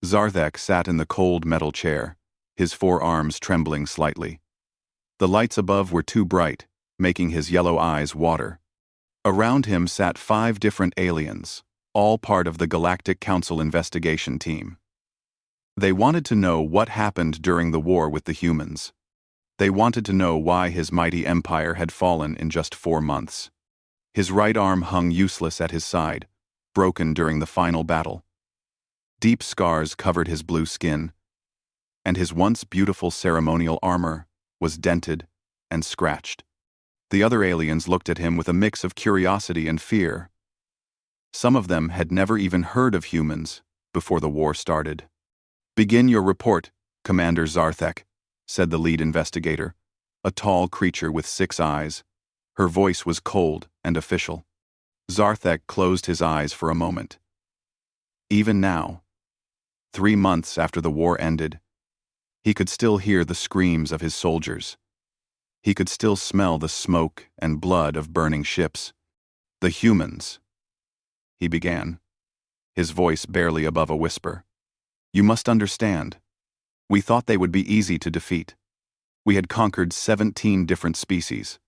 Zarthek sat in the cold metal chair, his forearms trembling slightly. The lights above were too bright, making his yellow eyes water. Around him sat 5 different aliens, all part of the Galactic Council investigation team. They wanted to know what happened during the war with the humans. They wanted to know why his mighty empire had fallen in just 4 months. His right arm hung useless at his side, broken during the final battle. Deep scars covered his blue skin, and his once beautiful ceremonial armor was dented and scratched. The other aliens looked at him with a mix of curiosity and fear. Some of them had never even heard of humans before the war started. "Begin your report, Commander Zarthek," said the lead investigator, a tall creature with 6 eyes. Her voice was cold and official. Zarthek closed his eyes for a moment. Even now, 3 months after the war ended, he could still hear the screams of his soldiers. He could still smell the smoke and blood of burning ships. "The humans," he began, his voice barely above a whisper. "You must understand. We thought they would be easy to defeat. We had conquered 17 different species.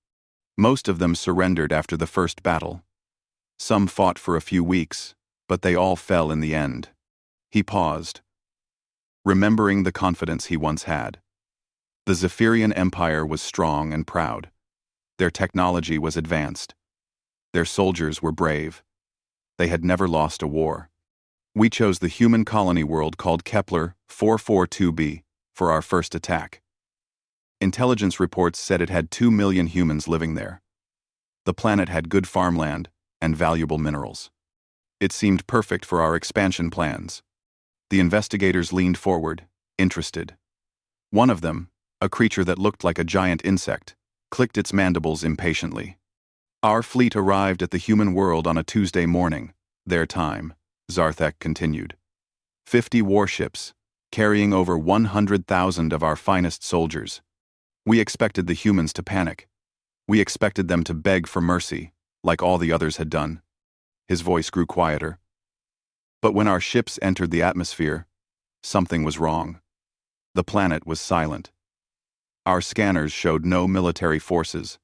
Most of them surrendered after the first battle. Some fought for a few weeks, but they all fell in the end." He paused, remembering the confidence he once had. The Zephyrian Empire was strong and proud. Their technology was advanced. Their soldiers were brave. They had never lost a war. We chose the human colony world called Kepler 442b for our first attack. Intelligence reports said it had 2 million humans living there. The planet had good farmland and valuable minerals. It seemed perfect for our expansion plans. The investigators leaned forward, interested. One of them, a creature that looked like a giant insect, clicked its mandibles impatiently. "Our fleet arrived at the human world on a Tuesday morning, their time," Zarthek continued. 50 warships, carrying over 100,000 of our finest soldiers. We expected the humans to panic. We expected them to beg for mercy, like all the others had done. His voice grew quieter. But when our ships entered the atmosphere, something was wrong. The planet was silent. Our scanners showed no military forces,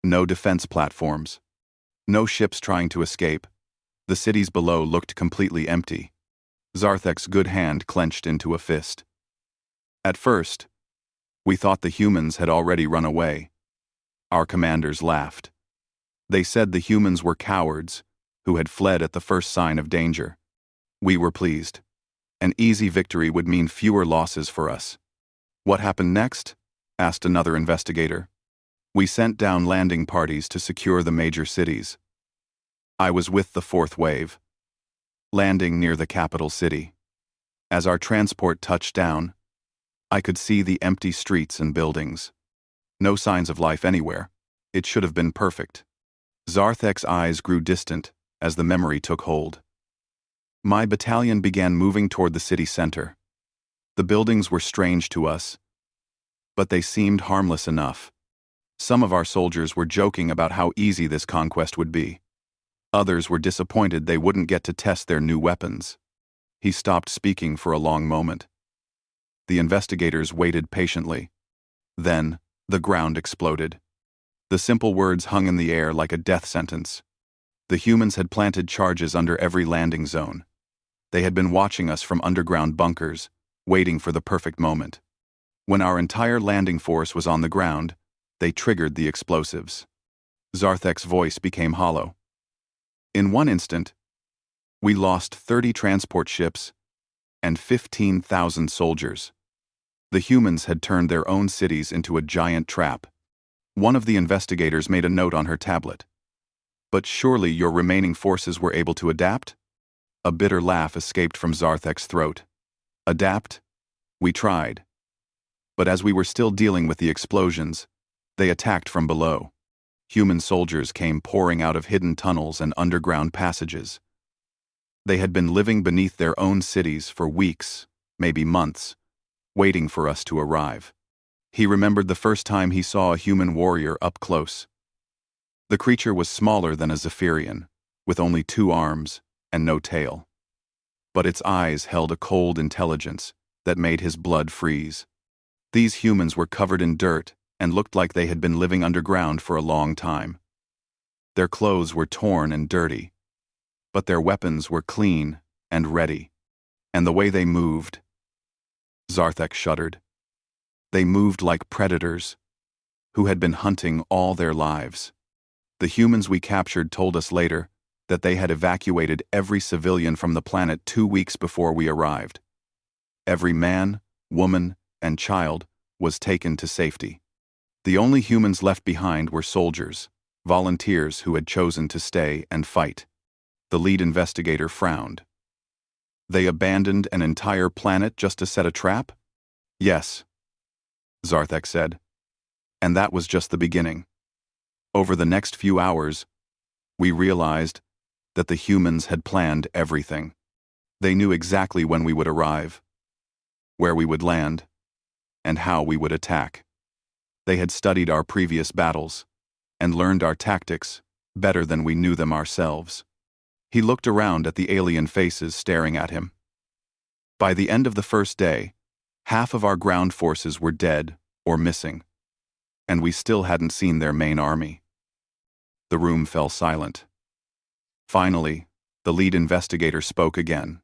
no defense platforms, no ships trying to escape. The cities below looked completely empty. Zarthek's good hand clenched into a fist. At first, we thought the humans had already run away. Our commanders laughed. They said the humans were cowards who had fled at the first sign of danger. We were pleased. An easy victory would mean fewer losses for us. "What happened next?" asked another investigator. "We sent down landing parties to secure the major cities. I was with the 4th wave, landing near the capital city. As our transport touched down, I could see the empty streets and buildings. No signs of life anywhere. It should have been perfect." Zarthek's eyes grew distant as the memory took hold. "My battalion began moving toward the city center. The buildings were strange to us, but they seemed harmless enough. Some of our soldiers were joking about how easy this conquest would be. Others were disappointed they wouldn't get to test their new weapons." He stopped speaking for a long moment. The investigators waited patiently. Then, the ground exploded. The simple words hung in the air like a death sentence. The humans had planted charges under every landing zone. They had been watching us from underground bunkers, waiting for the perfect moment. When our entire landing force was on the ground, they triggered the explosives. Zarthek's voice became hollow. "In one instant, we lost 30 transport ships and 15,000 soldiers. The humans had turned their own cities into a giant trap." One of the investigators made a note on her tablet. "But surely your remaining forces were able to adapt?" A bitter laugh escaped from Zarthek's throat. "Adapt? We tried. But as we were still dealing with the explosions, they attacked from below. Human soldiers came pouring out of hidden tunnels and underground passages. They had been living beneath their own cities for weeks, maybe months, waiting for us to arrive." He remembered the first time he saw a human warrior up close. The creature was smaller than a Zephyrian, with only 2 arms and no tail. but its eyes held a cold intelligence that made his blood freeze. These humans were covered in dirt and looked like they had been living underground for a long time. Their clothes were torn and dirty, but their weapons were clean and ready. And the way they moved, Zarthek shuddered. They moved like predators who had been hunting all their lives. The humans we captured told us later that they had evacuated every civilian from the planet 2 weeks before we arrived. Every man, woman, and child was taken to safety. The only humans left behind were soldiers, volunteers who had chosen to stay and fight. The lead investigator frowned. They abandoned an entire planet just to set a trap? Yes, Zarthek said. And that was just the beginning. Over the next few hours, we realized that the humans had planned everything. They knew exactly when we would arrive, where we would land, and how we would attack. They had studied our previous battles and learned our tactics better than we knew them ourselves. He looked around at the alien faces staring at him. By the end of the first day, half of our ground forces were dead or missing, and we still hadn't seen their main army. The room fell silent. Finally, the lead investigator spoke again.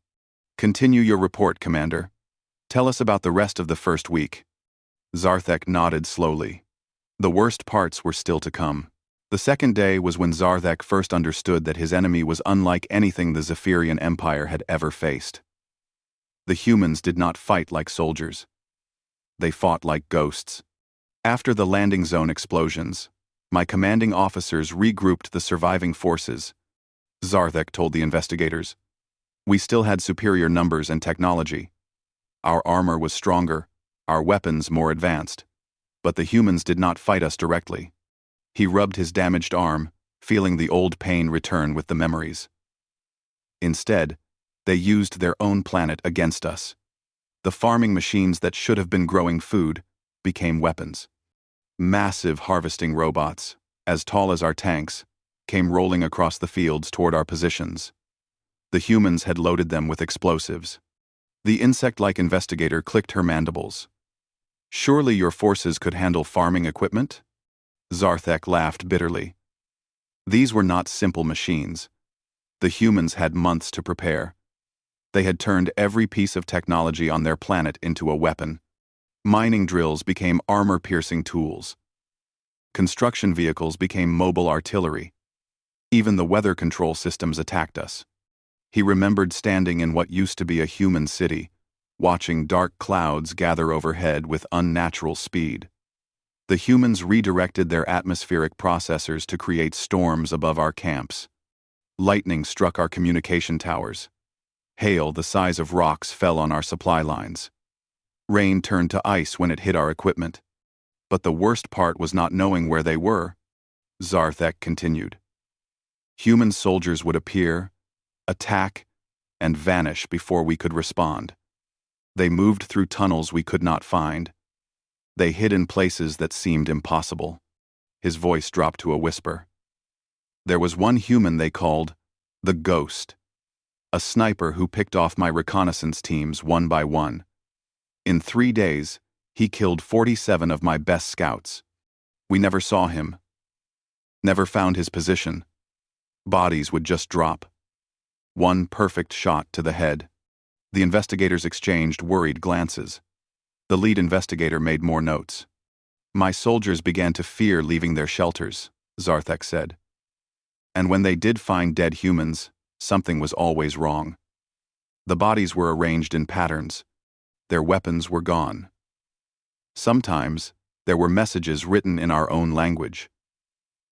"Continue your report, Commander. Tell us about the rest of the first week." Zarthek nodded slowly. The worst parts were still to come. The second day was when Zarthek first understood that his enemy was unlike anything the Zephyrian Empire had ever faced. The humans did not fight like soldiers. They fought like ghosts. After the landing zone explosions, my commanding officers regrouped the surviving forces. Zarthek told the investigators. We still had superior numbers and technology. Our armor was stronger, our weapons more advanced, but the humans did not fight us directly. He rubbed his damaged arm, feeling the old pain return with the memories. Instead, they used their own planet against us. The farming machines that should have been growing food became weapons. Massive harvesting robots, as tall as our tanks, came rolling across the fields toward our positions. The humans had loaded them with explosives. The insect-like investigator clicked her mandibles. "Surely your forces could handle farming equipment?" Zarthek laughed bitterly. These were not simple machines. The humans had months to prepare. They had turned every piece of technology on their planet into a weapon. Mining drills became armor-piercing tools. Construction vehicles became mobile artillery. Even the weather control systems attacked us. He remembered standing in what used to be a human city, watching dark clouds gather overhead with unnatural speed. The humans redirected their atmospheric processors to create storms above our camps. Lightning struck our communication towers. Hail the size of rocks fell on our supply lines. Rain turned to ice when it hit our equipment. But the worst part was not knowing where they were. Zarthek continued. Human soldiers would appear, attack, and vanish before we could respond. They moved through tunnels we could not find. They hid in places that seemed impossible. His voice dropped to a whisper. There was one human they called the Ghost, a sniper who picked off my reconnaissance teams one by one. In 3 days, he killed 47 of my best scouts. We never saw him, never found his position. Bodies would just drop. One perfect shot to the head. The investigators exchanged worried glances. The lead investigator made more notes. My soldiers began to fear leaving their shelters, Zarthek said. And when they did find dead humans, something was always wrong. The bodies were arranged in patterns. Their weapons were gone. Sometimes, there were messages written in our own language,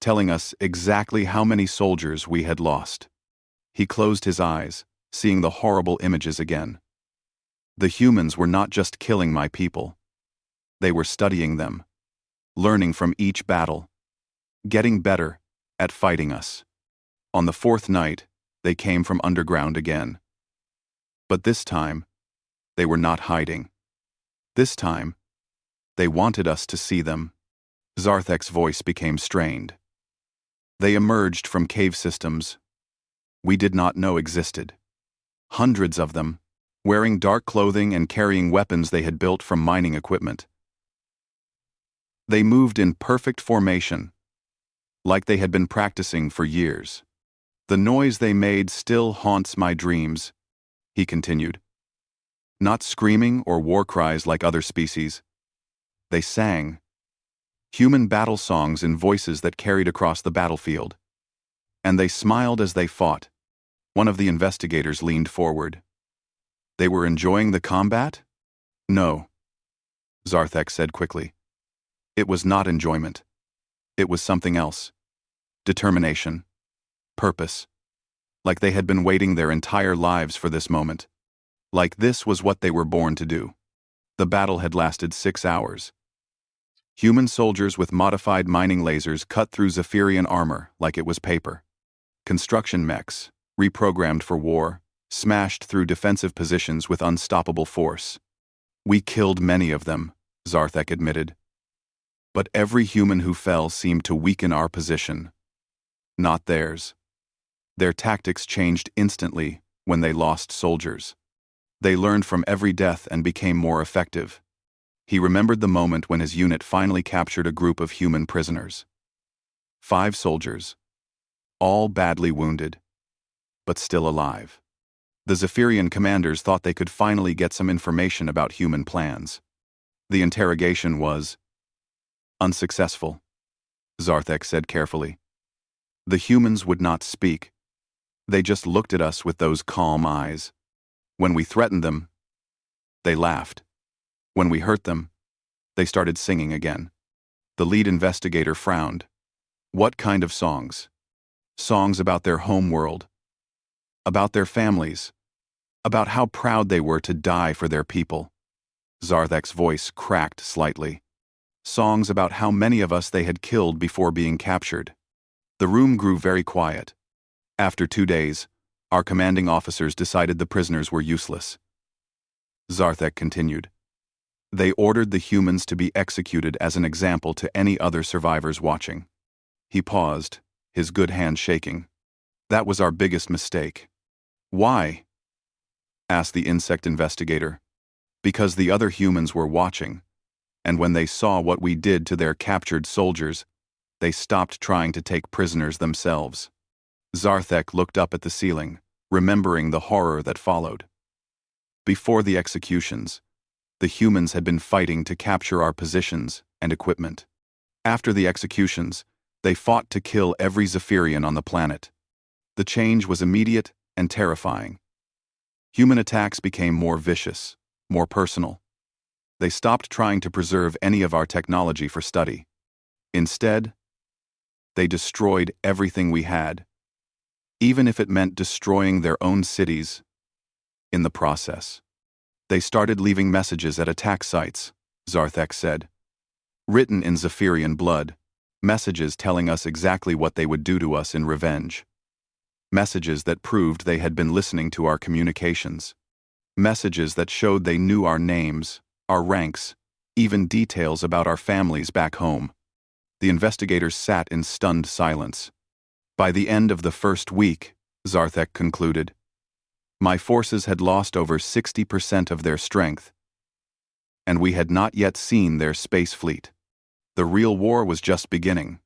telling us exactly how many soldiers we had lost. He closed his eyes, seeing the horrible images again. The humans were not just killing my people. They were studying them, learning from each battle, getting better at fighting us. On the 4th night, they came from underground again. But this time, they were not hiding. This time, they wanted us to see them. Zarthek's voice became strained. They emerged from cave systems we did not know existed. Hundreds of them, wearing dark clothing and carrying weapons they had built from mining equipment. They moved in perfect formation, like they had been practicing for years. The noise they made still haunts my dreams, he continued. Not screaming or war cries like other species. They sang human battle songs in voices that carried across the battlefield. And they smiled as they fought. One of the investigators leaned forward. They were enjoying the combat? No, Zarthek said quickly. It was not enjoyment. It was something else. Determination. Purpose. Like they had been waiting their entire lives for this moment. Like this was what they were born to do. The battle had lasted 6 hours. Human soldiers with modified mining lasers cut through Zephyrian armor like it was paper. Construction mechs, reprogrammed for war, smashed through defensive positions with unstoppable force. We killed many of them, Zarthek admitted. But every human who fell seemed to weaken our position. Not theirs. Their tactics changed instantly when they lost soldiers. They learned from every death and became more effective. He remembered the moment when his unit finally captured a group of human prisoners. 5 soldiers, all badly wounded, but still alive. The Zephyrian commanders thought they could finally get some information about human plans. The interrogation was unsuccessful, Zarthek said carefully. The humans would not speak. They just looked at us with those calm eyes. When we threatened them, they laughed. When we hurt them, they started singing again. The lead investigator frowned. What kind of songs? Songs about their home world, about their families, about how proud they were to die for their people. Zarthek's voice cracked slightly. Songs about how many of us they had killed before being captured. The room grew very quiet. After 2 days, our commanding officers decided the prisoners were useless. Zarthek continued. They ordered the humans to be executed as an example to any other survivors watching. He paused, his good hand shaking. That was our biggest mistake. Why? Asked the insect investigator. Because the other humans were watching, and when they saw what we did to their captured soldiers, they stopped trying to take prisoners themselves. Zarthek looked up at the ceiling, remembering the horror that followed. Before the executions, the humans had been fighting to capture our positions and equipment. After the executions, they fought to kill every Zephyrian on the planet. The change was immediate and terrifying. Human attacks became more vicious, more personal. They stopped trying to preserve any of our technology for study. Instead, they destroyed everything we had, even if it meant destroying their own cities in the process. They started leaving messages at attack sites, Zarthek said. Written in Zephyrian blood, messages telling us exactly what they would do to us in revenge. Messages that proved they had been listening to our communications. Messages that showed they knew our names, our ranks, even details about our families back home. The investigators sat in stunned silence. By the end of the first week, Zarthek concluded, my forces had lost over 60% of their strength, and we had not yet seen their space fleet. The real war was just beginning.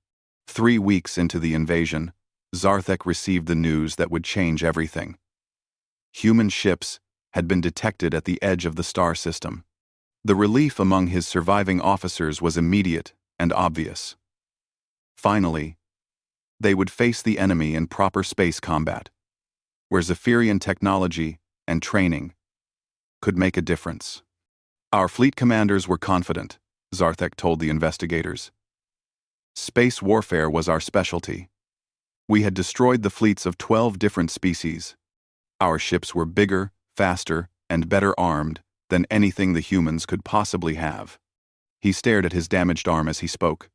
3 weeks into the invasion, Zarthek received the news that would change everything. Human ships had been detected at the edge of the star system. The relief among his surviving officers was immediate and obvious. Finally, they would face the enemy in proper space combat, where Zephyrian technology and training could make a difference. Our fleet commanders were confident, Zarthek told the investigators. Space warfare was our specialty. We had destroyed the fleets of 12 different species. Our ships were bigger, faster, and better armed than anything the humans could possibly have. He stared at his damaged arm as he spoke.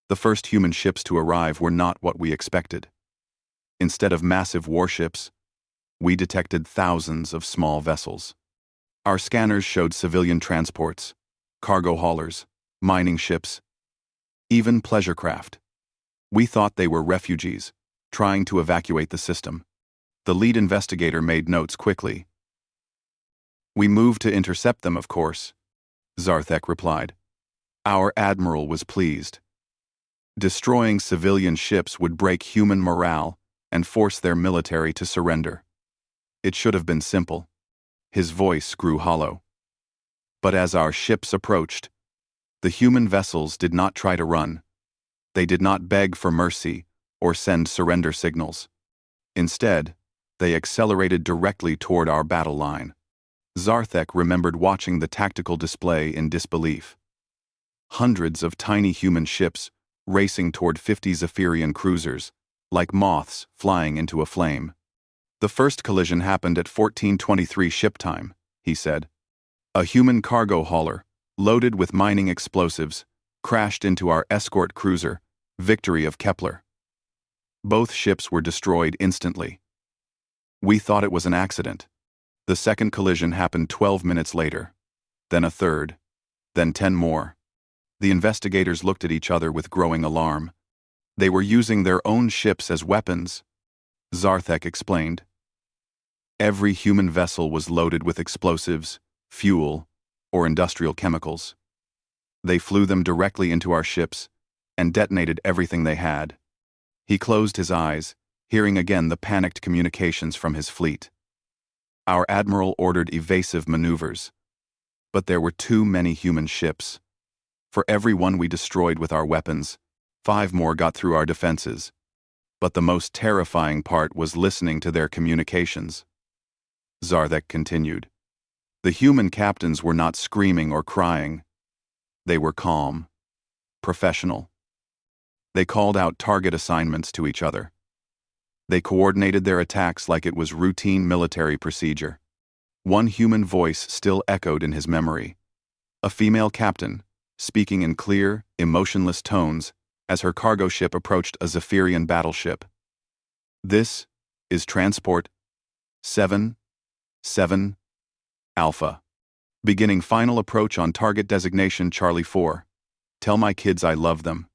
The first human ships to arrive were not what we expected. Instead of massive warships, we detected thousands of small vessels. Our scanners showed civilian transports, cargo haulers, mining ships, even pleasure craft. We thought they were refugees, trying to evacuate the system. The lead investigator made notes quickly. "We moved to intercept them, of course," Zarthek replied. "Our admiral was pleased. Destroying civilian ships would break human morale and force their military to surrender. It should have been simple." His voice grew hollow. "But as our ships approached, the human vessels did not try to run. They did not beg for mercy or send surrender signals. Instead, they accelerated directly toward our battle line." Zarthek remembered watching the tactical display in disbelief. Hundreds of tiny human ships racing toward 50 Zephyrian cruisers, like moths flying into a flame. "The first collision happened at 1423 ship time," he said. "A human cargo hauler, loaded with mining explosives, crashed into our escort cruiser, Victory of Kepler. Both ships were destroyed instantly. We thought it was an accident. The second collision happened 12 minutes later. Then a third. Then 10 more." The investigators looked at each other with growing alarm. "They were using their own ships as weapons," Zarthek explained. "Every human vessel was loaded with explosives, fuel, or industrial chemicals. They flew them directly into our ships and detonated everything they had." He closed his eyes, hearing again the panicked communications from his fleet. "Our admiral ordered evasive maneuvers, but there were too many human ships. For every one we destroyed with our weapons, 5 more got through our defenses. But the most terrifying part was listening to their communications." Zarthek continued. "The human captains were not screaming or crying. They were calm, professional. They called out target assignments to each other. They coordinated their attacks like it was routine military procedure. One human voice still echoed in his memory. A female captain, speaking in clear, emotionless tones as her cargo ship approached a Zephyrian battleship. 'This is transport 7-7 Alpha. Beginning final approach on target designation Charlie 4. Tell my kids I love them.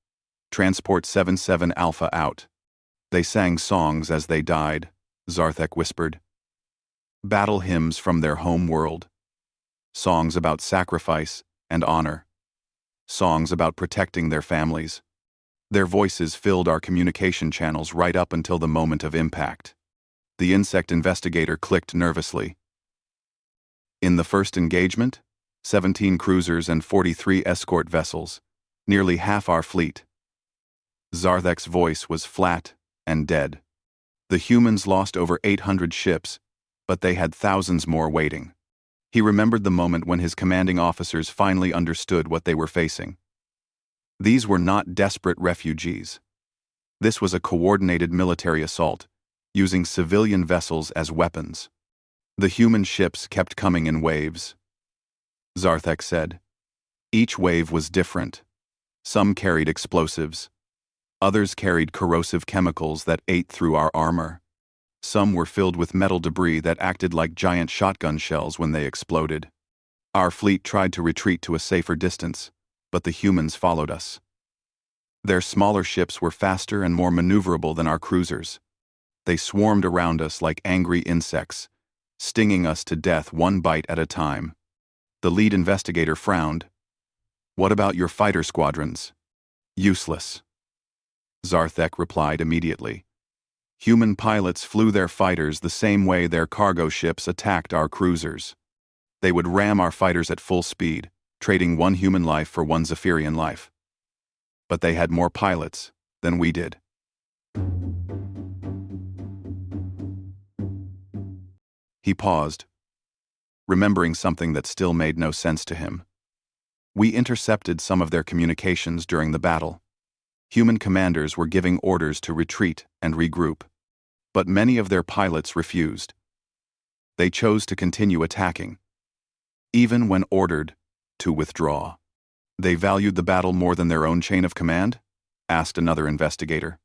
Transport 77 Alpha out.' They sang songs as they died," Zarthek whispered. "Battle hymns from their home world. Songs about sacrifice and honor. Songs about protecting their families. Their voices filled our communication channels right up until the moment of impact." The insect investigator clicked nervously. "In the first engagement, 17 cruisers and 43 escort vessels, nearly half our fleet." Zarthek's voice was flat and dead. "The humans lost over 800 ships, but they had thousands more waiting." He remembered the moment when his commanding officers finally understood what they were facing. These were not desperate refugees. This was a coordinated military assault, using civilian vessels as weapons. The human ships kept coming in waves. Zarthek said. Each wave was different. Some carried explosives. Others carried corrosive chemicals that ate through our armor. Some were filled with metal debris that acted like giant shotgun shells when they exploded. Our fleet tried to retreat to a safer distance, but the humans followed us. Their smaller ships were faster and more maneuverable than our cruisers. They swarmed around us like angry insects, stinging us to death one bite at a time. The lead investigator frowned. "What about your fighter squadrons?" "Useless," Zarthek replied immediately. "Human pilots flew their fighters the same way their cargo ships attacked our cruisers. They would ram our fighters at full speed, trading one human life for one Zephyrian life. But they had more pilots than we did." He paused, remembering something that still made no sense to him. "We intercepted some of their communications during the battle. Human commanders were giving orders to retreat and regroup, but many of their pilots refused. They chose to continue attacking, even when ordered to withdraw." "They valued the battle more than their own chain of command?" asked another investigator.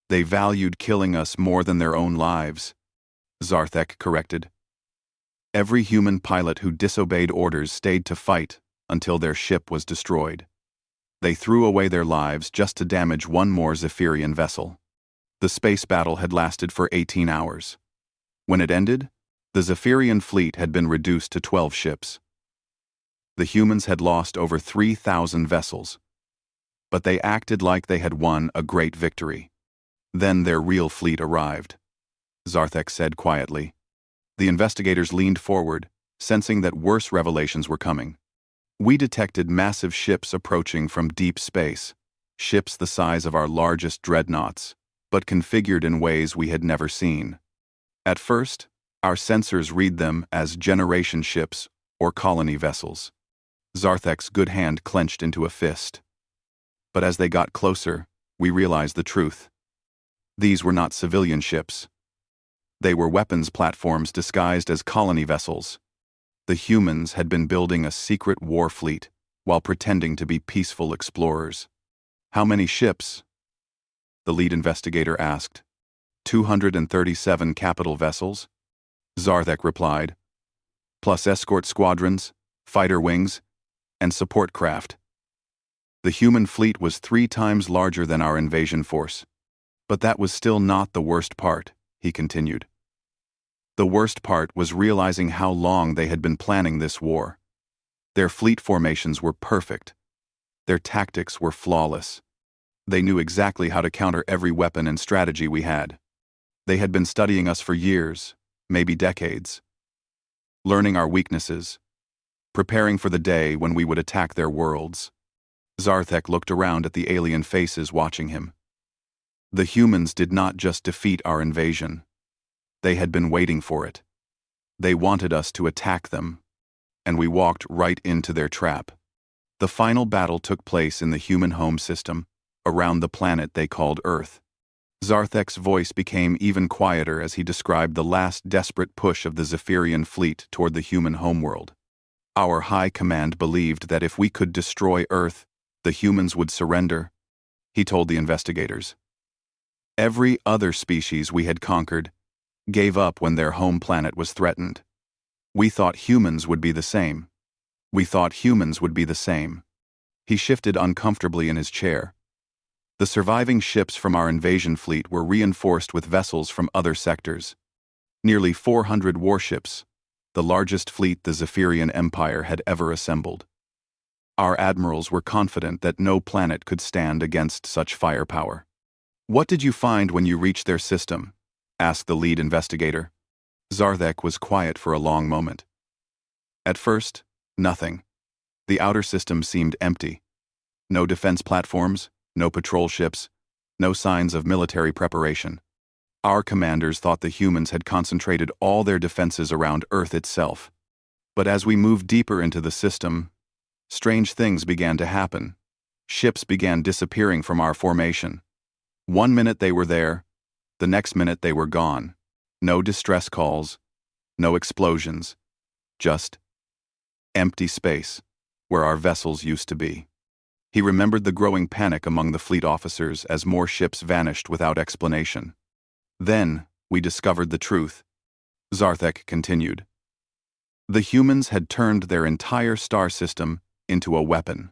"They valued killing us more than their own lives," Zarthek corrected. "Every human pilot who disobeyed orders stayed to fight until their ship was destroyed. They threw away their lives just to damage one more Zephyrian vessel. The space battle had lasted for 18 hours. When it ended, the Zephyrian fleet had been reduced to 12 ships. The humans had lost over 3,000 vessels. But they acted like they had won a great victory. Then their real fleet arrived, Zarthek said quietly. The investigators leaned forward, sensing that worse revelations were coming. We detected massive ships approaching from deep space, ships the size of our largest dreadnoughts, but configured in ways we had never seen. At first, our sensors read them as generation ships or colony vessels. Zarthek's good hand clenched into a fist. But as they got closer, we realized the truth. These were not civilian ships. They were weapons platforms disguised as colony vessels. The humans had been building a secret war fleet while pretending to be peaceful explorers. How many ships? The lead investigator asked. 237 capital vessels, Zarthek replied, plus escort squadrons, fighter wings, and support craft. The human fleet was 3 times larger than our invasion force. But that was still not the worst part, he continued. The worst part was realizing how long they had been planning this war. Their fleet formations were perfect. Their tactics were flawless. They knew exactly how to counter every weapon and strategy we had. They had been studying us for years, maybe decades. Learning our weaknesses, preparing for the day when we would attack their worlds. Zarthek looked around at the alien faces watching him. The humans did not just defeat our invasion. They had been waiting for it. They wanted us to attack them, and we walked right into their trap. The final battle took place in the human home system, around the planet they called Earth. Zarthek's voice became even quieter as he described the last desperate push of the Zephyrian fleet toward the human homeworld. Our high command believed that if we could destroy Earth, the humans would surrender, he told the investigators. Every other species we had conquered gave up when their home planet was threatened. We thought humans would be the same. We thought humans would be the same. He shifted uncomfortably in his chair. The surviving ships from our invasion fleet were reinforced with vessels from other sectors. Nearly 400 warships, the largest fleet the Zephyrian Empire had ever assembled. Our admirals were confident that no planet could stand against such firepower. What did you find when you reached their system? Asked the lead investigator. Zarthek was quiet for a long moment. At first, nothing. The outer system seemed empty. No defense platforms, no patrol ships, no signs of military preparation. Our commanders thought the humans had concentrated all their defenses around Earth itself. But as we moved deeper into the system, strange things began to happen. Ships began disappearing from our formation. One minute they were there, the next minute they were gone. No distress calls, no explosions, just empty space where our vessels used to be. He remembered the growing panic among the fleet officers as more ships vanished without explanation. Then we discovered the truth, Zarthek continued. The humans had turned their entire star system into a weapon.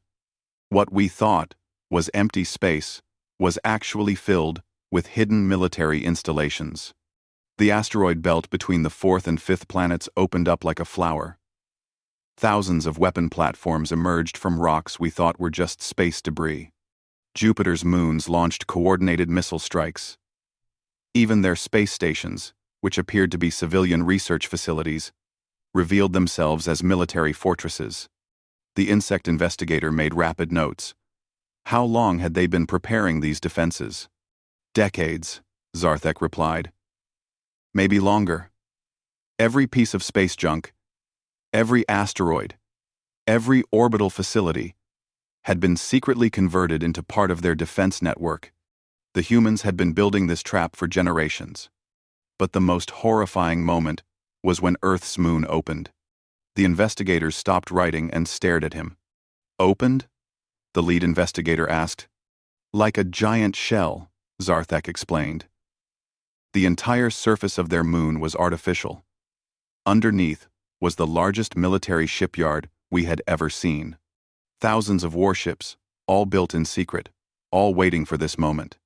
What we thought was empty space was actually filled with hidden military installations. The asteroid belt between the 4th and 5th planets opened up like a flower. Thousands of weapon platforms emerged from rocks we thought were just space debris. Jupiter's moons launched coordinated missile strikes. Even their space stations, which appeared to be civilian research facilities, revealed themselves as military fortresses. The insect investigator made rapid notes. How long had they been preparing these defenses? Decades, Zarthek replied. Maybe longer. Every piece of space junk, every asteroid, every orbital facility had been secretly converted into part of their defense network. The humans had been building this trap for generations. But the most horrifying moment was when Earth's moon opened. The investigators stopped writing and stared at him. Opened? The lead investigator asked. Like a giant shell, Zarthek explained. The entire surface of their moon was artificial. Underneath was the largest military shipyard we had ever seen. Thousands of warships, all built in secret, all waiting for this moment.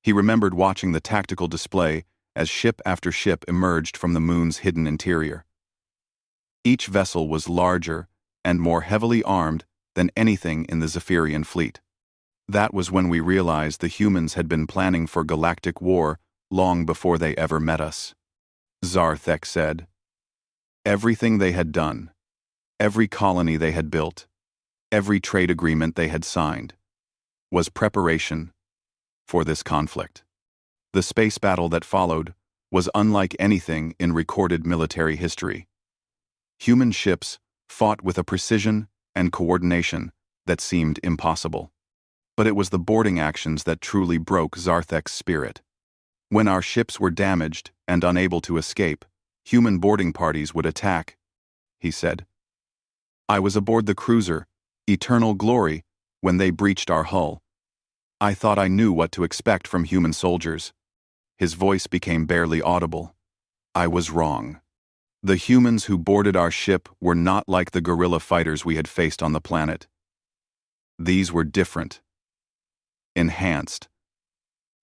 He remembered watching the tactical display as ship after ship emerged from the moon's hidden interior. Each vessel was larger and more heavily armed than anything in the Zephyrian fleet. That was when we realized the humans had been planning for galactic war long before they ever met us. Zarthek said. Everything they had done, every colony they had built, every trade agreement they had signed, was preparation for this conflict. The space battle that followed was unlike anything in recorded military history. Human ships fought with a precision and coordination that seemed impossible. But it was the boarding actions that truly broke Zarthek's spirit. When our ships were damaged and unable to escape, human boarding parties would attack, he said. I was aboard the cruiser, Eternal Glory, when they breached our hull. I thought I knew what to expect from human soldiers. His voice became barely audible. I was wrong. The humans who boarded our ship were not like the guerrilla fighters we had faced on the planet. These were different. Enhanced.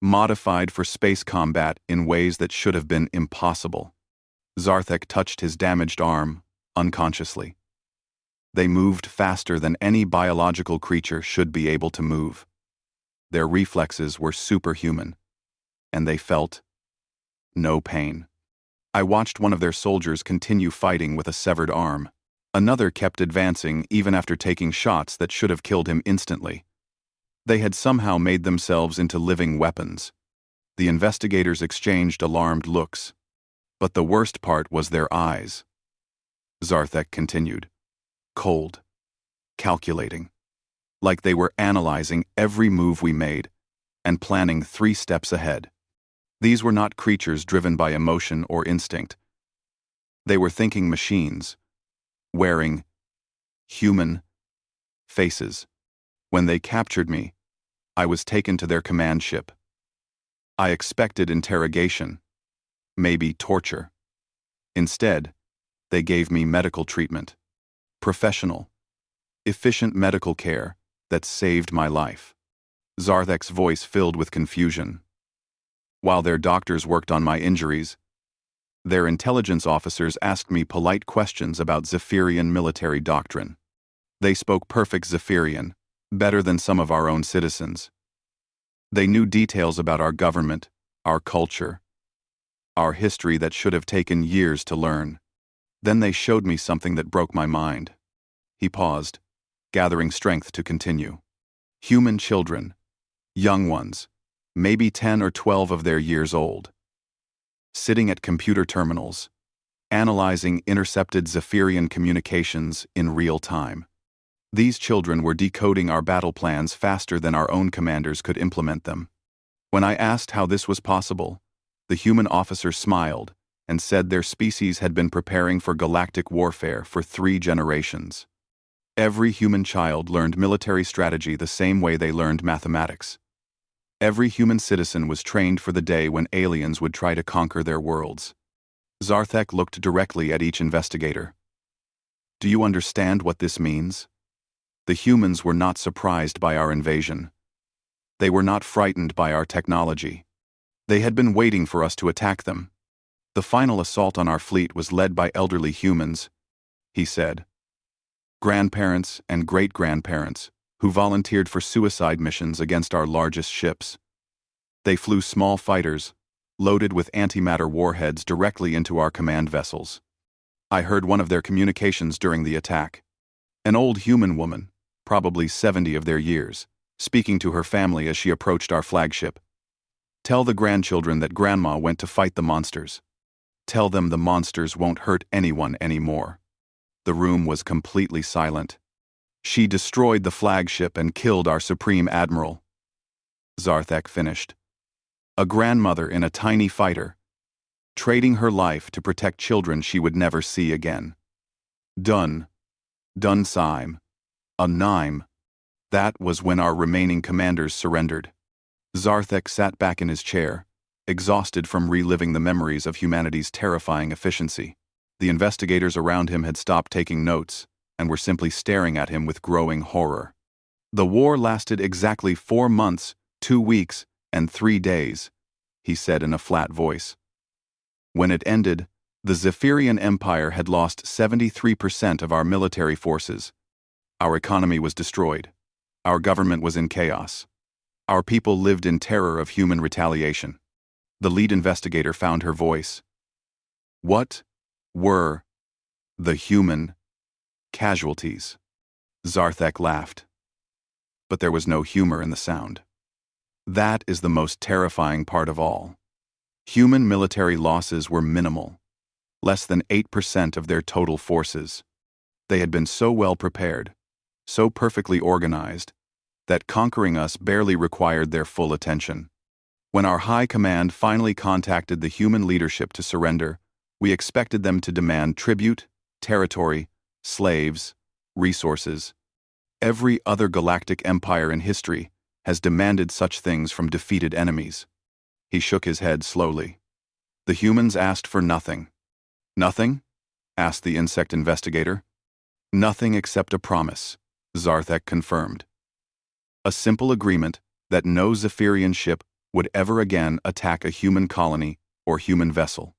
Modified for space combat in ways that should have been impossible. Zarthek touched his damaged arm, unconsciously. They moved faster than any biological creature should be able to move. Their reflexes were superhuman, and they felt no pain. I watched one of their soldiers continue fighting with a severed arm. Another kept advancing even after taking shots that should have killed him instantly. They had somehow made themselves into living weapons. The investigators exchanged alarmed looks. But the worst part was their eyes. Zarthek continued. Cold. Calculating. Like they were analyzing every move we made and planning 3 steps ahead. These were not creatures driven by emotion or instinct. They were thinking machines, wearing human faces. When they captured me, I was taken to their command ship. I expected interrogation, maybe torture. Instead, they gave me medical treatment. Professional, efficient medical care that saved my life. Zarthek's voice filled with confusion. While their doctors worked on my injuries, their intelligence officers asked me polite questions about Zephyrian military doctrine. They spoke perfect Zephyrian, better than some of our own citizens. They knew details about our government, our culture, our history that should have taken years to learn. Then they showed me something that broke my mind. He paused, gathering strength to continue. Human children, young ones, maybe 10 or 12 of their years old, sitting at computer terminals, analyzing intercepted Zephyrian communications in real time. These children were decoding our battle plans faster than our own commanders could implement them. When I asked how this was possible, the human officer smiled and said their species had been preparing for galactic warfare for 3 generations. Every human child learned military strategy the same way they learned mathematics. Every human citizen was trained for the day when aliens would try to conquer their worlds. Zarthek looked directly at each investigator. Do you understand what this means? The humans were not surprised by our invasion. They were not frightened by our technology. They had been waiting for us to attack them. The final assault on our fleet was led by elderly humans, he said. Grandparents and great-grandparents who volunteered for suicide missions against our largest ships. They flew small fighters, loaded with antimatter warheads directly into our command vessels. I heard one of their communications during the attack. An old human woman, probably 70 of their years, speaking to her family as she approached our flagship. Tell the grandchildren that Grandma went to fight the monsters. Tell them the monsters won't hurt anyone anymore. The room was completely silent. She destroyed the flagship and killed our Supreme Admiral. Zarthek finished. A grandmother in a tiny fighter, trading her life to protect children she would never see again. Dun Saim, a Naim. That was when our remaining commanders surrendered. Zarthek sat back in his chair, exhausted from reliving the memories of humanity's terrifying efficiency. The investigators around him had stopped taking notes and were simply staring at him with growing horror. The war lasted exactly 4 months, 2 weeks, and 3 days, he said in a flat voice. When it ended, the Zephyrian Empire had lost 73% of our military forces. Our economy was destroyed. Our government was in chaos. Our people lived in terror of human retaliation. The lead investigator found her voice. What were the human casualties? Zarthek laughed. But there was no humor in the sound. That is the most terrifying part of all. Human military losses were minimal. Less than 8% of their total forces. They had been so well prepared, so perfectly organized, that conquering us barely required their full attention. When our high command finally contacted the human leadership to surrender, we expected them to demand tribute, territory, slaves, resources. Every other galactic empire in history has demanded such things from defeated enemies. He shook his head slowly. The humans asked for nothing. Nothing? Asked the insect investigator. Nothing except a promise, Zarthek confirmed. A simple agreement that no Zephyrian ship would ever again attack a human colony or human vessel.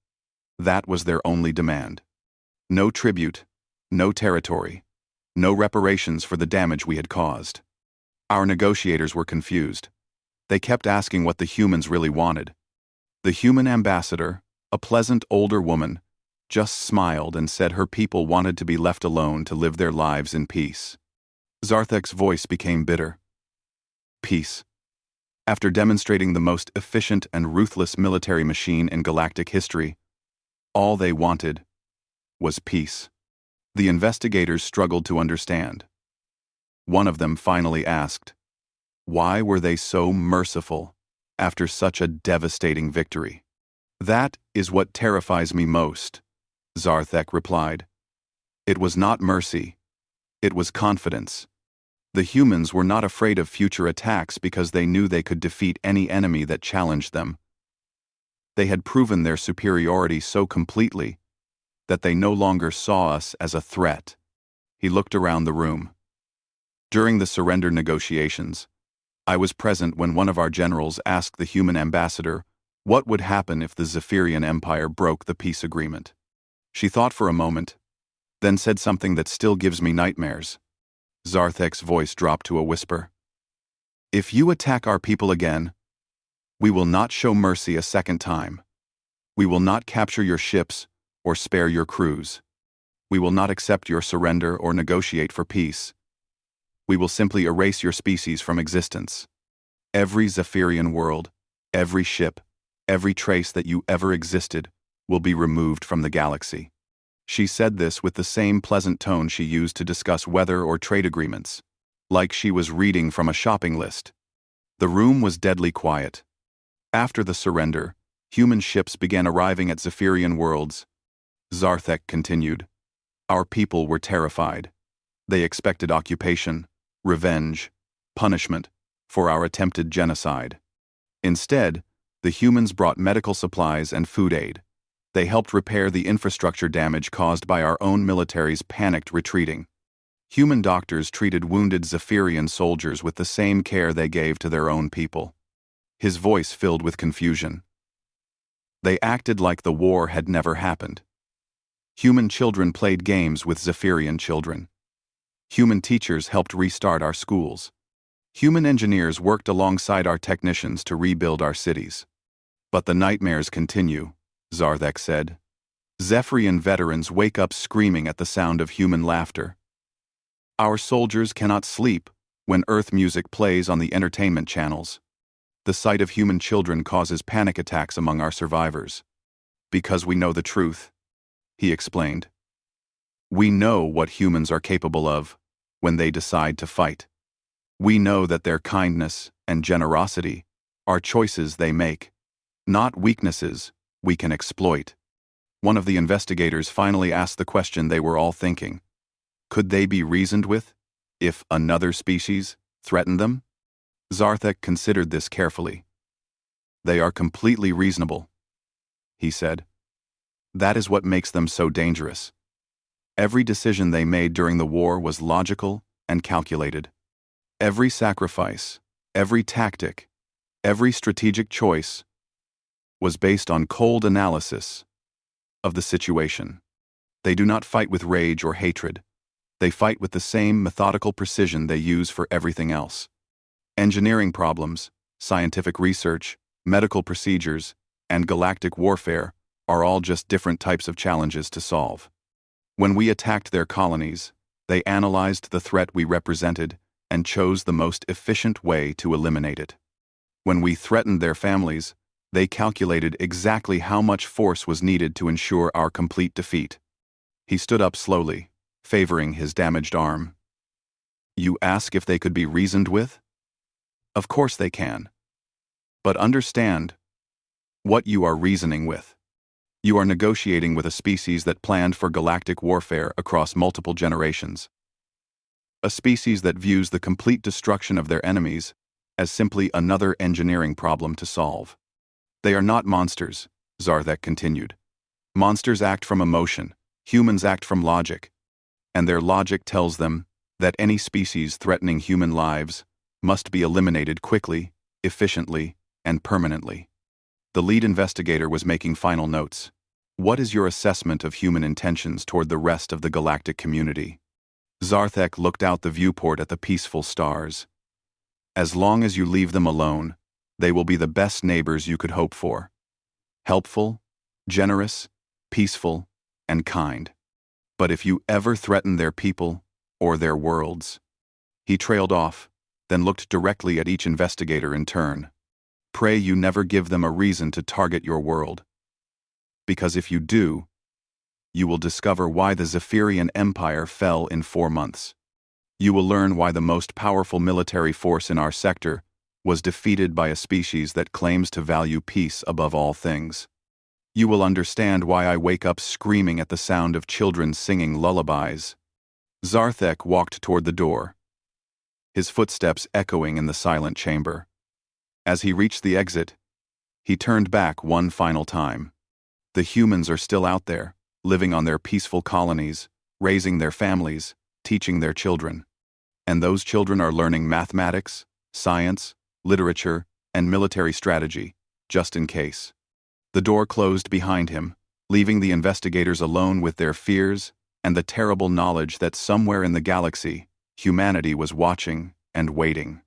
That was their only demand. No tribute, no territory, no reparations for the damage we had caused. Our negotiators were confused. They kept asking what the humans really wanted. The human ambassador, a pleasant older woman, just smiled and said her people wanted to be left alone to live their lives in peace. Zarthek's voice became bitter. Peace. After demonstrating the most efficient and ruthless military machine in galactic history, all they wanted was peace. The investigators struggled to understand. One of them finally asked, why were they so merciful after such a devastating victory? That is what terrifies me most, Zarthek replied. It was not mercy. It was confidence. The humans were not afraid of future attacks because they knew they could defeat any enemy that challenged them. They had proven their superiority so completely that they no longer saw us as a threat. He looked around the room. During the surrender negotiations, I was present when one of our generals asked the human ambassador what would happen if the Zephyrian Empire broke the peace agreement. She thought for a moment, then said something that still gives me nightmares. Zarthek's voice dropped to a whisper. If you attack our people again, we will not show mercy a second time. We will not capture your ships or spare your crews. We will not accept your surrender or negotiate for peace. We will simply erase your species from existence. Every Zephyrian world, every ship, every trace that you ever existed will be removed from the galaxy. She said this with the same pleasant tone she used to discuss weather or trade agreements, like she was reading from a shopping list. The room was deadly quiet. After the surrender, human ships began arriving at Zephyrian worlds. Zarthek continued. Our people were terrified. They expected occupation, revenge, punishment for our attempted genocide. Instead, the humans brought medical supplies and food aid. They helped repair the infrastructure damage caused by our own military's panicked retreating. Human doctors treated wounded Zephyrian soldiers with the same care they gave to their own people. His voice filled with confusion. They acted like the war had never happened. Human children played games with Zephyrian children. Human teachers helped restart our schools. Human engineers worked alongside our technicians to rebuild our cities. But the nightmares continue, Zarthek said. Zephyrian veterans wake up screaming at the sound of human laughter. Our soldiers cannot sleep when Earth music plays on the entertainment channels. The sight of human children causes panic attacks among our survivors. Because we know the truth, he explained. We know what humans are capable of when they decide to fight. We know that their kindness and generosity are choices they make, not weaknesses we can exploit. One of the investigators finally asked the question they were all thinking. Could they be reasoned with if another species threatened them? Zarthek considered this carefully. They are completely reasonable, he said. That is what makes them so dangerous. Every decision they made during the war was logical and calculated. Every sacrifice, every tactic, every strategic choice was based on cold analysis of the situation. They do not fight with rage or hatred. They fight with the same methodical precision they use for everything else. Engineering problems, scientific research, medical procedures, and galactic warfare are all just different types of challenges to solve. When we attacked their colonies, they analyzed the threat we represented and chose the most efficient way to eliminate it. When we threatened their families, they calculated exactly how much force was needed to ensure our complete defeat. He stood up slowly, favoring his damaged arm. You ask if they could be reasoned with? Of course they can. But understand what you are reasoning with. You are negotiating with a species that planned for galactic warfare across multiple generations. A species that views the complete destruction of their enemies as simply another engineering problem to solve. They are not monsters, Zarthek continued. Monsters act from emotion, humans act from logic, and their logic tells them that any species threatening human lives must be eliminated quickly, efficiently, and permanently. The lead investigator was making final notes. What is your assessment of human intentions toward the rest of the galactic community? Zarthek looked out the viewport at the peaceful stars. As long as you leave them alone, they will be the best neighbors you could hope for. Helpful, generous, peaceful, and kind. But if you ever threaten their people or their worlds... He trailed off, then looked directly at each investigator in turn. Pray you never give them a reason to target your world. Because if you do, you will discover why the Zephyrian Empire fell in 4 months. You will learn why the most powerful military force in our sector was defeated by a species that claims to value peace above all things. You will understand why I wake up screaming at the sound of children singing lullabies. Zarthek walked toward the door, his footsteps echoing in the silent chamber. As he reached the exit, he turned back one final time. The humans are still out there, living on their peaceful colonies, raising their families, teaching their children. And those children are learning mathematics, science, literature, and military strategy, just in case. The door closed behind him, leaving the investigators alone with their fears and the terrible knowledge that somewhere in the galaxy, humanity was watching and waiting.